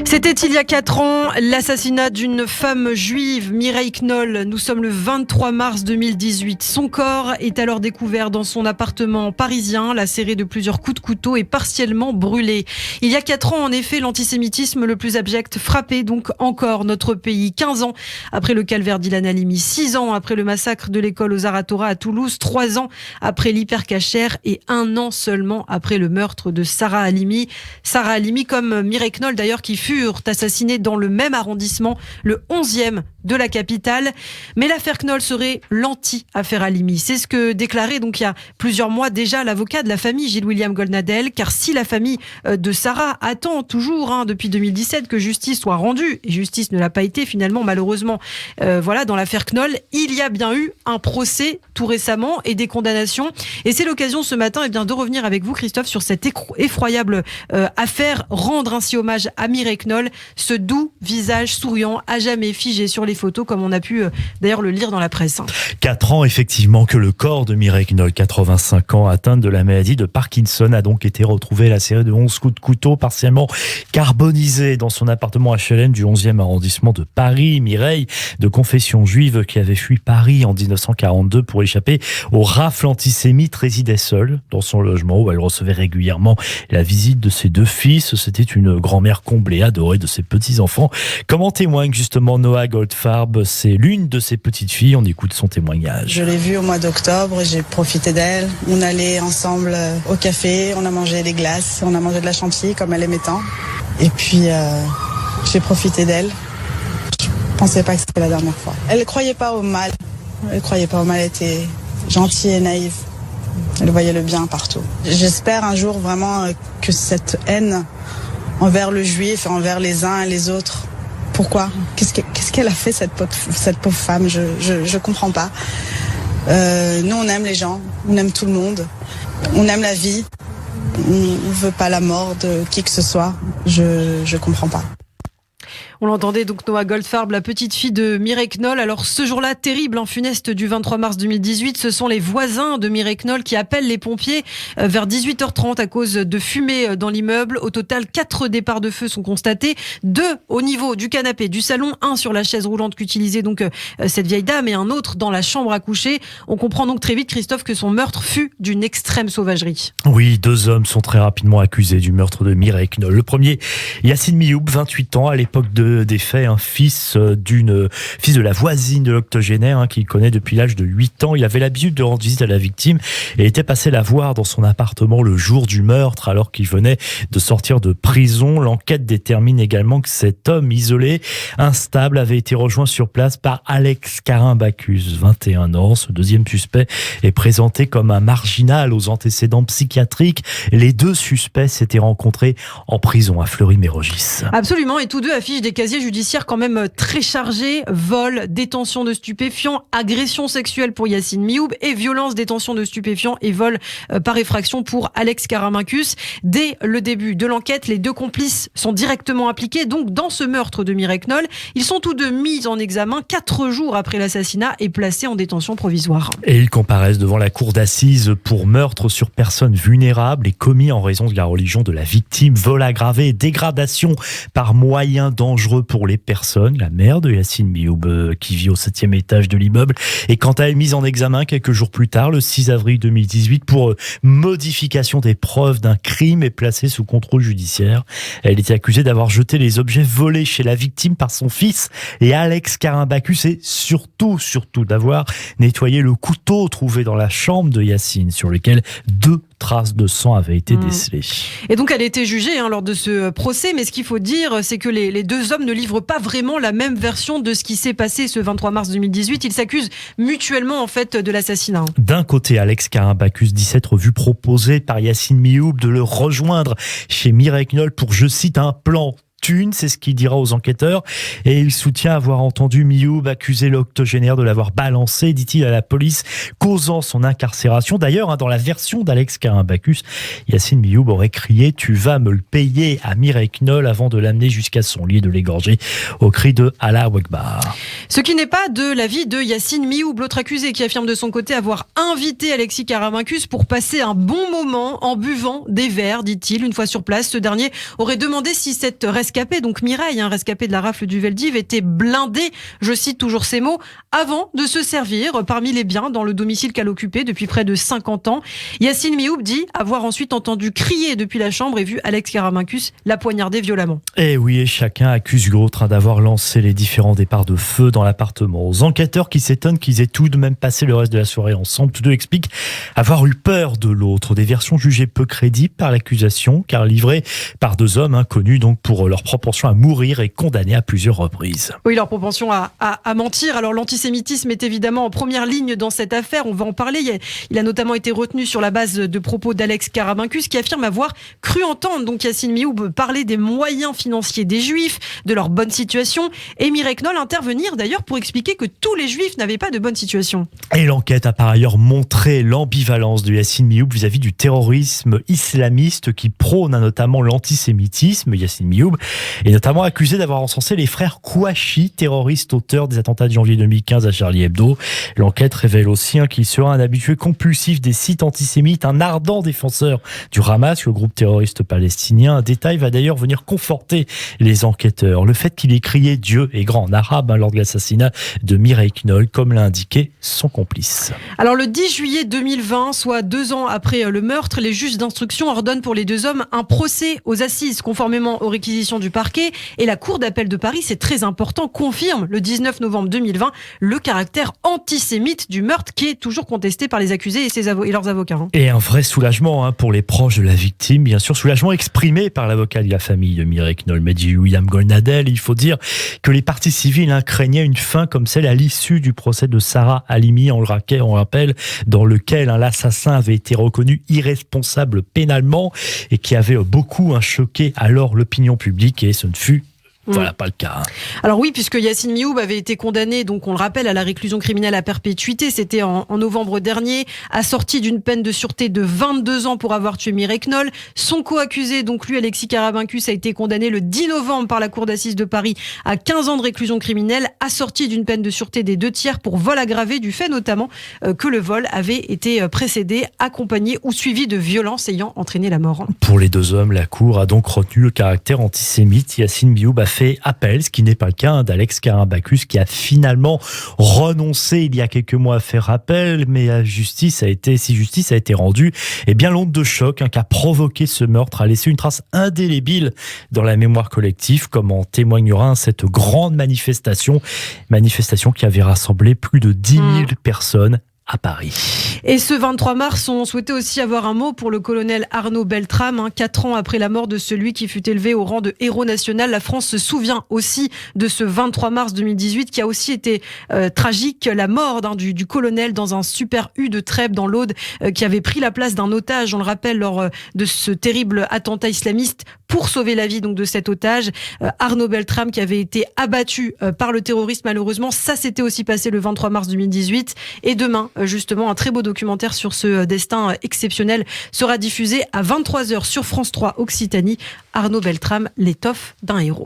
C'était il y a 4 ans, l'assassinat d'une femme juive, Mireille Knoll. Nous sommes le 23 mars 2018. Son corps est alors découvert dans son appartement parisien, lacéré de plusieurs coups de couteau et partiellement brûlé. Il y a 4 ans, en effet, l'antisémitisme le plus abject frappait donc encore notre pays. 15 ans après le calvaire d'Ilan Halimi, 6 ans après le massacre de l'école aux Aratora à Toulouse, 3 ans après l'hypercachère et 1 an seulement après le meurtre de Sarah Halimi. Sarah Halimi, comme Mireille Knoll d'ailleurs, qui furent assassinés dans le même arrondissement, le 11e de la capitale. Mais l'affaire Knoll serait l'anti-affaire Halimi. C'est ce que déclarait donc il y a plusieurs mois déjà l'avocat de la famille, Gilles-William Goldnadel. Car si la famille de Sarah attend toujours depuis 2017 que justice soit rendue, et justice ne l'a pas été finalement malheureusement, dans l'affaire Knoll, il y a bien eu un procès tout récemment et des condamnations. Et c'est l'occasion ce matin de revenir avec vous, Christophe, sur cette effroyable affaire, rendre ainsi hommage à Mireille Knoll, ce doux visage souriant à jamais figé sur les photos, comme on a pu d'ailleurs le lire dans la presse. 4 ans effectivement que le corps de Mireille Knoll, 85 ans, atteinte de la maladie de Parkinson, a donc été retrouvé lacéré de 11 coups de couteau, partiellement carbonisé dans son appartement HLM du 11e arrondissement de Paris. Mireille, de confession juive, qui avait fui Paris en 1942 pour échapper aux rafles antisémites, résidait seule dans son logement où elle recevait régulièrement la visite de ses 2 fils. C'était une grand-mère comblée, adorée de ses petits-enfants. Comme en témoigne justement Noah Goldfarb, c'est l'une de ses petites filles. On écoute son témoignage. Je l'ai vue au mois d'octobre, j'ai profité d'elle. On allait ensemble au café, on a mangé des glaces, on a mangé de la chantilly comme elle aimait tant. Et puis j'ai profité d'elle. Je pensais pas que c'était la dernière fois. Elle croyait pas au mal. Elle était gentille et naïve. Elle voyait le bien partout. J'espère un jour vraiment que cette haine envers le juif et envers les uns et les autres. Pourquoi ? Qu'est-ce qu'elle a fait, cette pauvre femme ? Je comprends pas. Nous, on aime les gens, on aime tout le monde, on aime la vie, on veut pas la mort de qui que ce soit. Je comprends pas. On l'entendait donc, Noah Goldfarb, la petite fille de Mireille Knoll. Alors ce jour-là, terrible, funeste du 23 mars 2018, ce sont les voisins de Mireille Knoll qui appellent les pompiers vers 18h30 à cause de fumée dans l'immeuble. Au total, 4 départs de feu sont constatés, 2 au niveau du canapé du salon, 1 sur la chaise roulante qu'utilisait donc cette vieille dame et un autre dans la chambre à coucher. On comprend donc très vite, Christophe, que son meurtre fut d'une extrême sauvagerie. Oui, 2 hommes sont très rapidement accusés du meurtre de Mireille Knoll. Le premier, Yassine Mioub, 28 ans, à l'époque des faits, un fils de la voisine de l'octogénaire qu'il connaît depuis l'âge de 8 ans. Il avait l'habitude de rendre visite à la victime et était passé la voir dans son appartement le jour du meurtre alors qu'il venait de sortir de prison. L'enquête détermine également que cet homme isolé, instable, avait été rejoint sur place par Alex Carin-Bacchus, 21 ans. Ce deuxième suspect est présenté comme un marginal aux antécédents psychiatriques. Les 2 suspects s'étaient rencontrés en prison à Fleury-Mérogis. Absolument, et tous 2 affichent des casiers judiciaires quand même très chargés. Vol, détention de stupéfiants, agression sexuelle pour Yassine Mioub et violence, détention de stupéfiants et vol par effraction pour Alex Carin-Bacchus. Dès le début de l'enquête, les 2 complices sont directement impliqués donc dans ce meurtre de Mireille Knoll. Ils sont tous 2 mis en examen 4 jours après l'assassinat et placés en détention provisoire. Et ils comparaissent devant la cour d'assises pour meurtre sur personne vulnérable et commis en raison de la religion de la victime, vol aggravé, dégradation par moyens dangereux pour les personnes. La mère de Yassine Mioub, qui vit au 7e étage de l'immeuble, est quant à elle mise en examen quelques jours plus tard, le 6 avril 2018, pour modification des preuves d'un crime et placée sous contrôle judiciaire. Elle était accusée d'avoir jeté les objets volés chez la victime par son fils et Alex Carin-Bacchus et surtout d'avoir nettoyé le couteau trouvé dans la chambre de Yassine, sur lequel 2 traces de sang avaient été décelées. Et donc elle a été jugée lors de ce procès, mais ce qu'il faut dire, c'est que les 2 hommes ne livrent pas vraiment la même version de ce qui s'est passé ce 23 mars 2018. Ils s'accusent mutuellement de l'assassinat. D'un côté, Alex Carin-Bacchus dit s'être vu proposer par Yassine Mioub de le rejoindre chez Mireille Knoll pour, je cite, un plan thune, c'est ce qu'il dira aux enquêteurs. Et il soutient avoir entendu Mioub accuser l'octogénaire de l'avoir balancé, dit-il à la police, causant son incarcération. D'ailleurs, dans la version d'Alex Karaimbacus, Yacine Mioub aurait crié « Tu vas me le payer » à Mireille Knoll avant de l'amener jusqu'à son lit et de l'égorger au cri de « Allah Akbar ». Ce qui n'est pas de l'avis de Yacine Mioub, l'autre accusé, qui affirme de son côté avoir invité Alexis Karaimbacus pour passer un bon moment en buvant des verres, dit-il. Une fois sur place, ce dernier aurait demandé si cette rescapée, donc Mireille, rescapée de la rafle du Veldiv, était blindée, je cite toujours ces mots, avant de se servir parmi les biens dans le domicile qu'elle occupait depuis près de 50 ans. Yacine Mioub dit avoir ensuite entendu crier depuis la chambre et vu Alex Karaimbacus la poignarder violemment. Et oui, et chacun accuse l'autre d'avoir lancé les différents départs de feu dans l'appartement. Aux enquêteurs qui s'étonnent qu'ils aient tout de même passé le reste de la soirée ensemble, tous deux expliquent avoir eu peur de l'autre. Des versions jugées peu crédibles par l'accusation, car livrées par deux hommes connus donc pour leur propension à mourir et condamnés à plusieurs reprises. Oui, leur propension à mentir. Alors l'antisémitisme est évidemment en première ligne dans cette affaire, on va en parler. Il a notamment été retenu sur la base de propos d'Alex Karaimbacus qui affirme avoir cru entendre donc Yacine Mioub parler des moyens financiers des Juifs, de leur bonne situation, et Mireille Knoll intervenir d'ailleurs pour expliquer que tous les Juifs n'avaient pas de bonne situation. Et l'enquête a par ailleurs montré l'ambivalence de Yacine Mioub vis-à-vis du terrorisme islamiste qui prône notamment l'antisémitisme. Yacine Mioub est notamment accusé d'avoir encensé les frères Kouachi, terroristes auteurs des attentats de janvier 2015 à Charlie Hebdo. L'enquête révèle aussi qu'il sera un habitué compulsif des sites antisémites, un ardent défenseur du Hamas, le groupe terroriste palestinien. Un détail va d'ailleurs venir conforter les enquêteurs. Le fait qu'il ait crié « Dieu est grand » en arabe lors de l'assassinat de Mireille Knoll, comme l'a indiqué son complice. Alors le 10 juillet 2020, soit 2 ans après le meurtre, les juges d'instruction ordonnent pour les deux hommes un procès aux assises conformément aux réquisitions du parquet, et la Cour d'appel de Paris, c'est très important, confirme le 19 novembre 2020 le caractère antisémite du meurtre qui est toujours contesté par les accusés et leurs avocats. Et un vrai soulagement pour les proches de la victime, bien sûr, soulagement exprimé par l'avocat de la famille de Mireille Knoll, Maître William Golnadel. Il faut dire que les parties civiles craignaient une fin comme celle à l'issue du procès de Sarah Halimi, on le rappelle, dans lequel l'assassin avait été reconnu irresponsable pénalement et qui avait beaucoup choqué alors l'opinion publique, et ce ne fut pas le cas. Alors oui, puisque Yacine Mioub avait été condamné, donc on le rappelle, à la réclusion criminelle à perpétuité, c'était en novembre dernier, assorti d'une peine de sûreté de 22 ans pour avoir tué Mireille Knoll. Son co-accusé, donc lui, Alexis Karaimbacus, a été condamné le 10 novembre par la Cour d'assises de Paris à 15 ans de réclusion criminelle, assorti d'une peine de sûreté des 2/3 pour vol aggravé, du fait notamment que le vol avait été précédé, accompagné ou suivi de violences ayant entraîné la mort. Pour les deux hommes, la Cour a donc retenu le caractère antisémite. Yacine Mioub a fait appel, ce qui n'est pas le cas d'Alex Karaimbacus, qui a finalement renoncé il y a quelques mois à faire appel, mais si justice a été rendue, l'onde de choc qui a provoqué ce meurtre a laissé une trace indélébile dans la mémoire collective, comme en témoignera cette grande manifestation qui avait rassemblé plus de 10 000 personnes à Paris. Et ce 23 mars, on souhaitait aussi avoir un mot pour le colonel Arnaud Beltrame. 4 ans après la mort de celui qui fut élevé au rang de héros national, la France se souvient aussi de ce 23 mars 2018 qui a aussi été tragique. La mort du colonel dans un Super U de Trèbes dans l'Aude qui avait pris la place d'un otage, on le rappelle, lors de ce terrible attentat islamiste pour sauver la vie donc de cet otage. Arnaud Beltrame qui avait été abattu par le terroriste malheureusement. Ça s'était aussi passé le 23 mars 2018. Et demain, justement, un très beau documentaire sur ce destin exceptionnel sera diffusé à 23h sur France 3 Occitanie. Arnaud Beltrame, l'étoffe d'un héros.